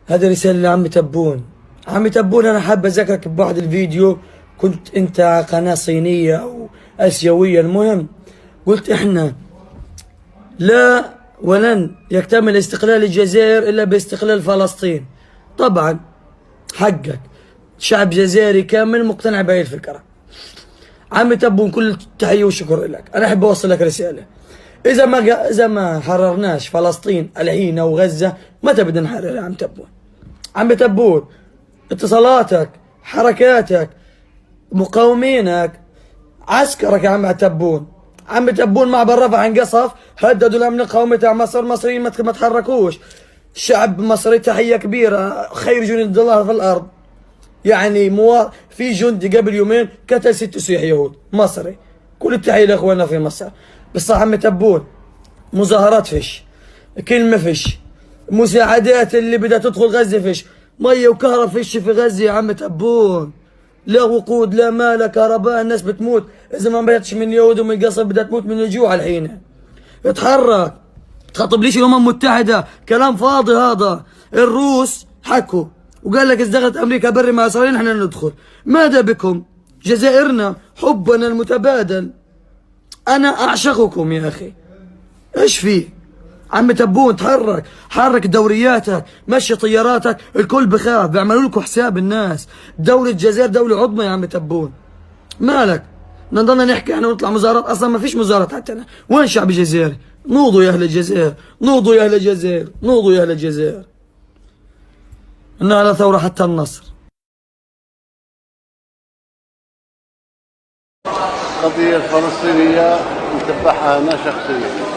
هذا رسالة لعمي تبون. عمي تبون، أنا حاب أذكرك بواحد الفيديو. كنت أنت قناة صينية أو آسيوية، المهم قلت إحنا لا ولن يكتمل استقلال الجزائر إلا باستقلال فلسطين. طبعا حقك، شعب جزائري كامل مقتنع بهذه الفكرة. عمي تبون، كل التحية والشكر لك. أنا أحب أوصل لك رسالة. إذا ما حررناش فلسطين الحين أو غزة، متى بدنا نحرر يا عم تبون؟ عم تبون، اتصالاتك، حركاتك، مقاومينك، عسكرك يا عم تبون. عم تبون معبر رفح انقصف، هددوا الامن القومي تاع مصر، المصريين ما تحركوش. الشعب المصري تحيه كبيره، خير جنود الله في الارض. يعني في جندي قبل يومين قتل 6 سياح يهود مصري. كل التحيه لاخواننا في مصر. بس عم تبون، مظاهرات فيش، كلمه فيش، مساعدات اللي بدها تدخل غزه فيش، ميه وكهرباء فيش في غزه يا عم تبون. لا وقود، لا ماء، لا كهرباء، الناس بتموت. اذا ما ماتش من يهود ومن قصب بدها تموت من الجوع الحين. اتحرك، تخاطب ليش الامم المتحده؟ كلام فاضي هذا. الروس حكوا وقال لك اذا دخلت امريكا بري مع اسرائيل احنا ندخل. ماذا بكم؟ جزائرنا حبنا المتبادل. انا اعشقكم يا اخي. ايش فيه؟ عم تبون، تحرك، حرك دورياتك، مشي طياراتك، الكل بخاف، بيعملوا لكم حساب الناس. دولة الجزائر دولة عظمى يا عم تبون. مالك؟ نضلنا نحكي احنا ونطلع مظاهرات، اصلا ما فيش مظاهرات حتى. وين الشعب الجزائري؟ نوضوا يا اهل الجزائر، نوضوا يا اهل الجزائر، نوضوا يا اهل الجزائر. انها لا ثورة حتى النصر. القضية الفلسطينية نتبعها أنا شخصيا.